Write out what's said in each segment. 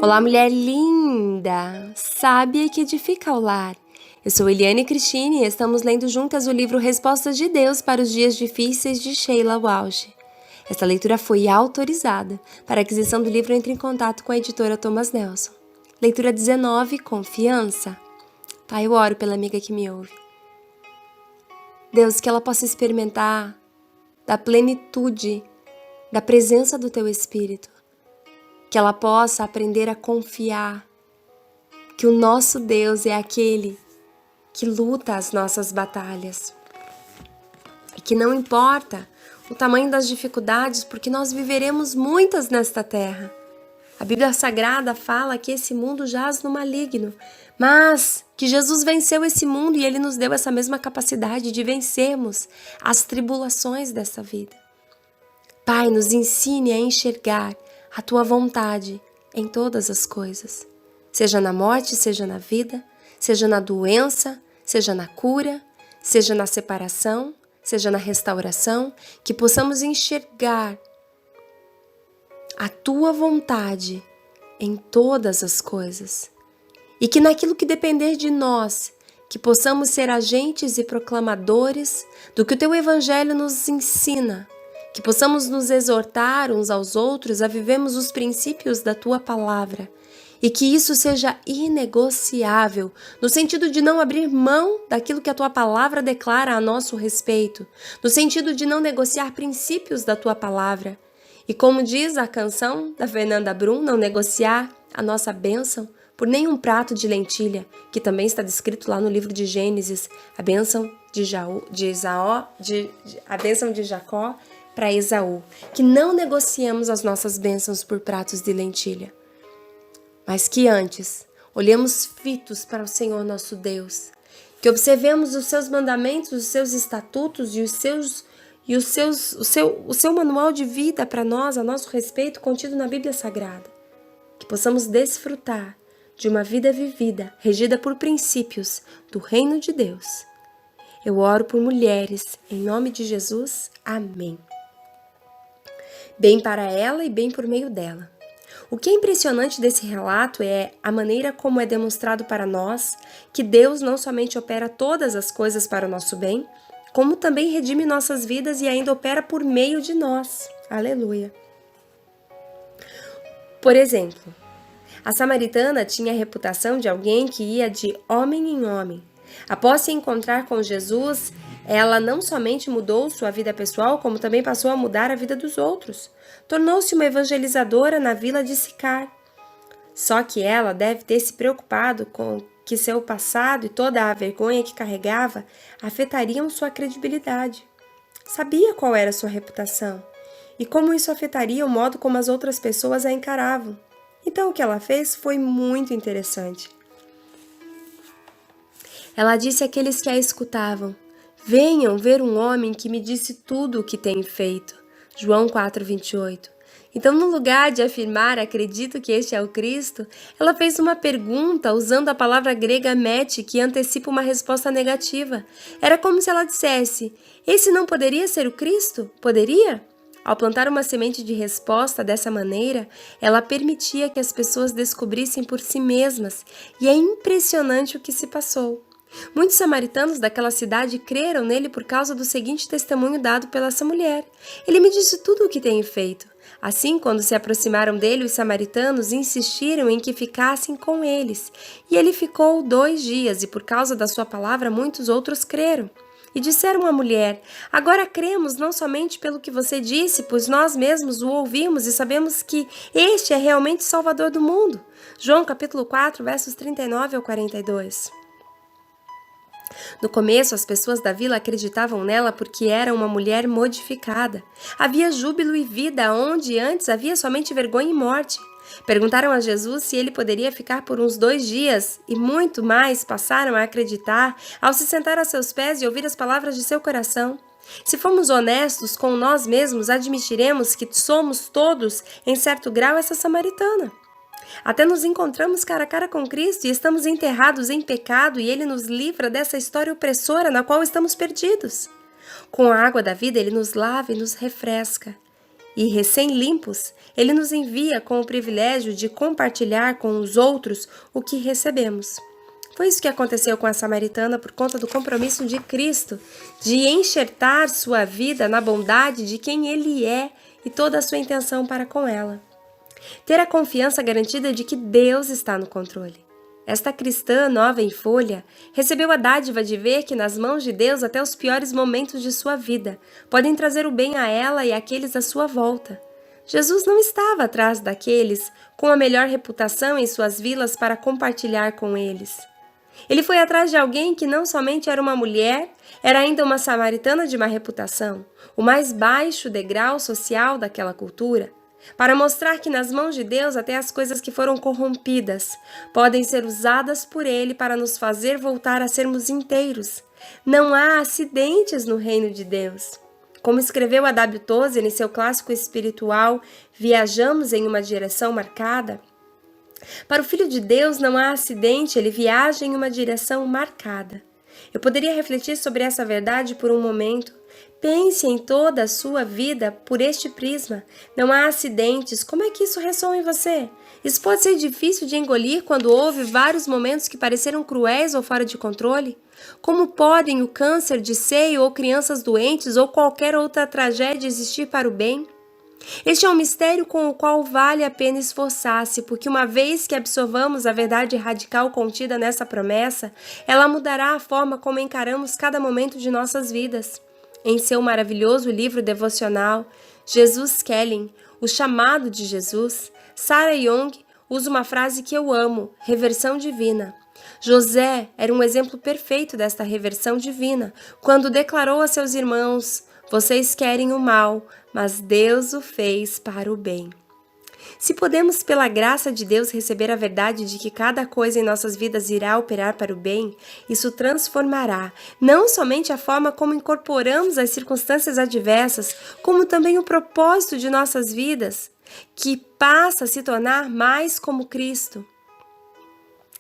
Olá, mulher linda, sábia e que edifica o lar. Eu sou Eliane Cristine e estamos lendo juntas o livro Respostas de Deus para os Dias Difíceis de Sheila Walsh. Esta leitura foi autorizada. Para a aquisição do livro, entre em contato com a editora Thomas Nelson. Leitura 19, Confiança. Pai, eu oro pela amiga que me ouve. Deus, que ela possa experimentar da plenitude, da presença do Teu Espírito. Que ela possa aprender a confiar que o nosso Deus é aquele que luta as nossas batalhas. E que não importa o tamanho das dificuldades, porque nós viveremos muitas nesta terra. A Bíblia Sagrada fala que esse mundo jaz no maligno, mas que Jesus venceu esse mundo e Ele nos deu essa mesma capacidade de vencermos as tribulações dessa vida. Pai, nos ensine a enxergar a Tua vontade em todas as coisas, seja na morte, seja na vida, seja na doença, seja na cura, seja na separação, seja na restauração, que possamos enxergar a Tua vontade em todas as coisas e que naquilo que depender de nós, que possamos ser agentes e proclamadores do que o Teu Evangelho nos ensina, que possamos nos exortar uns aos outros a vivermos os princípios da Tua Palavra e que isso seja inegociável, no sentido de não abrir mão daquilo que a Tua Palavra declara a nosso respeito, no sentido de não negociar princípios da Tua Palavra. E como diz a canção da Fernanda Brum, não negociar a nossa bênção por nenhum prato de lentilha, que também está descrito lá no livro de Gênesis, a bênção a bênção de Jacó para Esaú, que não negociemos as nossas bênçãos por pratos de lentilha, mas que antes olhemos fitos para o Senhor nosso Deus, que observemos os seus mandamentos, os seus estatutos e o seu manual de vida para nós, a nosso respeito, contido na Bíblia Sagrada. Que possamos desfrutar de uma vida vivida, regida por princípios do reino de Deus. Eu oro por mulheres, em nome de Jesus. Amém. Bem para ela e bem por meio dela. O que é impressionante desse relato é a maneira como é demonstrado para nós que Deus não somente opera todas as coisas para o nosso bem, como também redime nossas vidas e ainda opera por meio de nós. Aleluia. Por exemplo, a samaritana tinha a reputação de alguém que ia de homem em homem. Após se encontrar com Jesus, ela não somente mudou sua vida pessoal, como também passou a mudar a vida dos outros. Tornou-se uma evangelizadora na vila de Sicar. Só que ela deve ter se preocupado com que seu passado e toda a vergonha que carregava afetariam sua credibilidade. Sabia qual era sua reputação e como isso afetaria o modo como as outras pessoas a encaravam. Então o que ela fez foi muito interessante. Ela disse àqueles que a escutavam: venham ver um homem que me disse tudo o que tem feito. João 4:28. Então, no lugar de afirmar, acredito que este é o Cristo, ela fez uma pergunta usando a palavra grega mete, que antecipa uma resposta negativa. Era como se ela dissesse: esse não poderia ser o Cristo? Poderia? Ao plantar uma semente de resposta dessa maneira, ela permitia que as pessoas descobrissem por si mesmas, e é impressionante o que se passou. Muitos samaritanos daquela cidade creram nele por causa do seguinte testemunho dado pela essa mulher: ele me disse tudo o que tem feito. Assim, quando se aproximaram dele, os samaritanos insistiram em que ficassem com eles. E ele ficou 2 dias, e por causa da sua palavra, muitos outros creram. E disseram à mulher: agora cremos não somente pelo que você disse, pois nós mesmos o ouvimos e sabemos que este é realmente o Salvador do mundo. João capítulo 4, versos 39 ao 42. No começo, as pessoas da vila acreditavam nela porque era uma mulher modificada. Havia júbilo e vida onde antes havia somente vergonha e morte. Perguntaram a Jesus se ele poderia ficar por uns 2 dias e muito mais passaram a acreditar ao se sentar a seus pés e ouvir as palavras de seu coração. Se formos honestos com nós mesmos, admitiremos que somos todos, em certo grau, essa samaritana. Até nos encontramos cara a cara com Cristo e estamos enterrados em pecado e Ele nos livra dessa história opressora na qual estamos perdidos. Com a água da vida, Ele nos lava e nos refresca. e recém-limpos, Ele nos envia com o privilégio de compartilhar com os outros o que recebemos. Foi isso que aconteceu com a samaritana por conta do compromisso de Cristo, de enxertar sua vida na bondade de quem Ele é e toda a sua intenção para com ela. Ter a confiança garantida de que Deus está no controle. Esta cristã nova em folha recebeu a dádiva de ver que nas mãos de Deus até os piores momentos de sua vida podem trazer o bem a ela e àqueles à sua volta. Jesus não estava atrás daqueles com a melhor reputação em suas vilas para compartilhar com eles. Ele foi atrás de alguém que não somente era uma mulher, era ainda uma samaritana de má reputação, o mais baixo degrau social daquela cultura, para mostrar que nas mãos de Deus até as coisas que foram corrompidas podem ser usadas por Ele para nos fazer voltar a sermos inteiros. Não há acidentes no reino de Deus. Como escreveu A.W. Tozer em seu clássico espiritual Viajamos em uma Direção Marcada, para o Filho de Deus não há acidente, ele viaja em uma direção marcada. Eu poderia refletir sobre essa verdade por um momento. Pense em toda a sua vida por este prisma. Não há acidentes. Como é que isso ressoa em você? Isso pode ser difícil de engolir quando houve vários momentos que pareceram cruéis ou fora de controle? Como podem o câncer de seio ou crianças doentes ou qualquer outra tragédia existir para o bem? Este é um mistério com o qual vale a pena esforçar-se, porque uma vez que absorvamos a verdade radical contida nessa promessa, ela mudará a forma como encaramos cada momento de nossas vidas. Em seu maravilhoso livro devocional, Jesus Kelly, O Chamado de Jesus, Sarah Young usa uma frase que eu amo, reversão divina. José era um exemplo perfeito desta reversão divina, quando declarou a seus irmãos: vocês querem o mal, mas Deus o fez para o bem. Se podemos, pela graça de Deus, receber a verdade de que cada coisa em nossas vidas irá operar para o bem, isso transformará não somente a forma como incorporamos as circunstâncias adversas, como também o propósito de nossas vidas, que passa a se tornar mais como Cristo.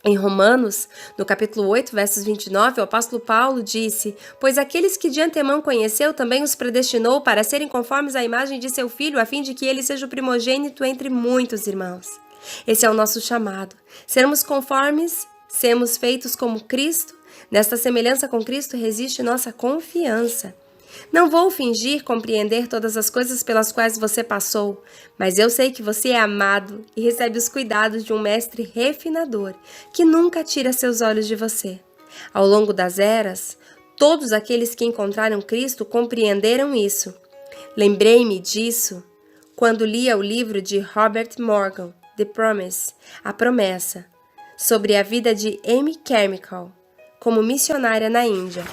Em Romanos, no capítulo 8, versos 29, o apóstolo Paulo disse: pois aqueles que de antemão conheceu também os predestinou para serem conformes à imagem de seu Filho, a fim de que ele seja o primogênito entre muitos irmãos. Esse é o nosso chamado. Sermos conformes, sermos feitos como Cristo. Nesta semelhança com Cristo reside nossa confiança. Não vou fingir compreender todas as coisas pelas quais você passou, mas eu sei que você é amado e recebe os cuidados de um mestre refinador, que nunca tira seus olhos de você. Ao longo das eras, todos aqueles que encontraram Cristo compreenderam isso. Lembrei-me disso quando lia o livro de Robert Morgan, The Promise, A Promessa, sobre a vida de Amy Carmichael, como missionária na Índia.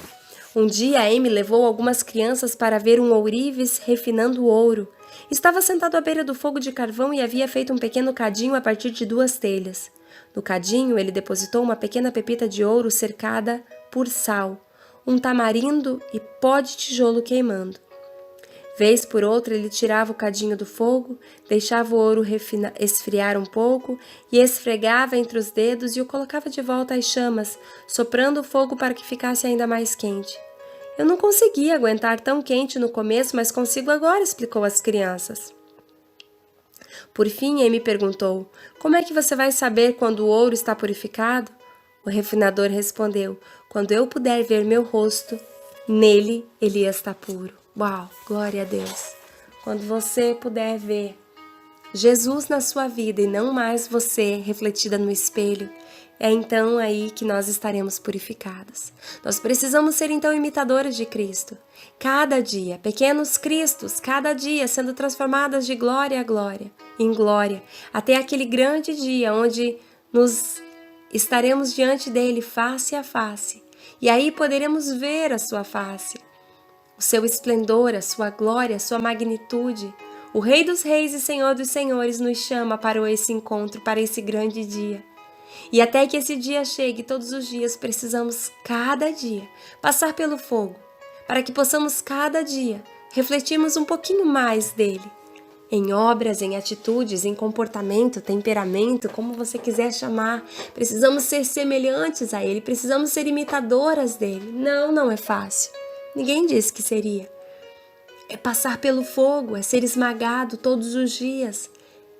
Um dia, Amy levou algumas crianças para ver um ourives refinando ouro. Estava sentado à beira do fogo de carvão e havia feito um pequeno cadinho a partir de 2 telhas. No cadinho, ele depositou uma pequena pepita de ouro cercada por sal, um tamarindo e pó de tijolo queimando. Vez por outra, ele tirava o cadinho do fogo, deixava o ouro esfriar um pouco e esfregava entre os dedos e o colocava de volta às chamas, soprando o fogo para que ficasse ainda mais quente. Eu não conseguia aguentar tão quente no começo, mas consigo agora, explicou às crianças. Por fim, Amy perguntou: como é que você vai saber quando o ouro está purificado? O refinador respondeu: quando eu puder ver meu rosto, nele ele está puro. Uau, glória a Deus! Quando você puder ver Jesus na sua vida e não mais você refletida no espelho, é então aí que nós estaremos purificados. Nós precisamos ser então imitadores de Cristo. Cada dia, pequenos Cristos, cada dia sendo transformadas de glória a glória, em glória, até aquele grande dia onde nos estaremos diante dele face a face. E aí poderemos ver a sua face, o seu esplendor, a sua glória, a sua magnitude. O Rei dos Reis e Senhor dos Senhores nos chama para esse encontro, para esse grande dia. E até que esse dia chegue, todos os dias precisamos, cada dia, passar pelo fogo, para que possamos cada dia refletirmos um pouquinho mais dele, em obras, em atitudes, em comportamento, temperamento, como você quiser chamar. Precisamos ser semelhantes a ele, precisamos ser imitadoras dele. Não é fácil. Ninguém disse que seria. É passar pelo fogo, é ser esmagado todos os dias.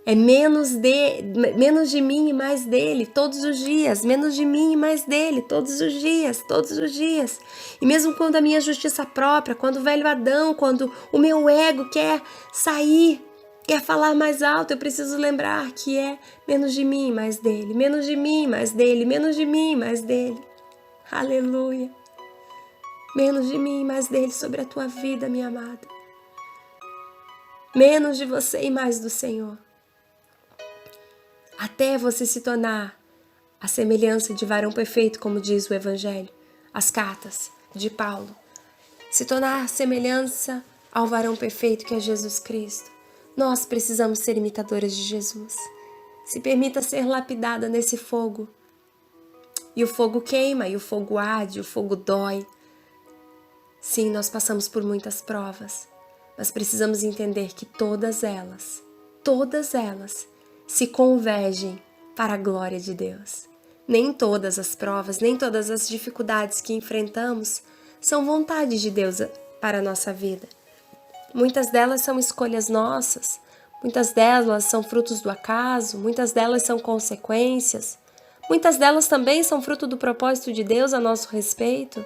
É menos de mim e mais dele todos os dias, menos de mim e mais dele todos os dias, todos os dias. E mesmo quando a minha justiça própria, quando o velho Adão, quando o meu ego quer sair, quer falar mais alto, eu preciso lembrar que é menos de mim e mais dele, menos de mim e mais dele, menos de mim e mais dele. Aleluia. Menos de mim e mais dele sobre a tua vida, minha amada. Menos de você e mais do Senhor. Até você se tornar a semelhança de varão perfeito, como diz o Evangelho, as cartas de Paulo. Se tornar a semelhança ao varão perfeito que é Jesus Cristo. Nós precisamos ser imitadoras de Jesus. Se permita ser lapidada nesse fogo. E o fogo queima, e o fogo arde, o fogo dói. Sim, nós passamos por muitas provas, mas precisamos entender que todas elas se convergem para a glória de Deus. Nem todas as provas, nem todas as dificuldades que enfrentamos são vontade de Deus para a nossa vida. Muitas delas são escolhas nossas, muitas delas são frutos do acaso, muitas delas são consequências, muitas delas também são fruto do propósito de Deus a nosso respeito,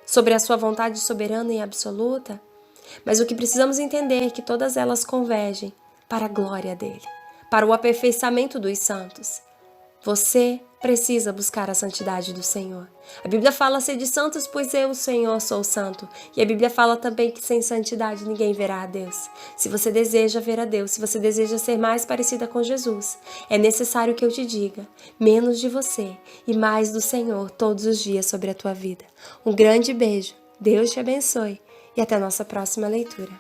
sobre a sua vontade soberana e absoluta. Mas o que precisamos entender é que todas elas convergem para a glória dele, para o aperfeiçoamento dos santos. Você precisa buscar a santidade do Senhor. A Bíblia fala: sede santos, pois eu, o Senhor, sou santo. E a Bíblia fala também que sem santidade ninguém verá a Deus. Se você deseja ver a Deus, se você deseja ser mais parecida com Jesus, é necessário que eu te diga: menos de você e mais do Senhor todos os dias sobre a tua vida. Um grande beijo, Deus te abençoe e até a nossa próxima leitura.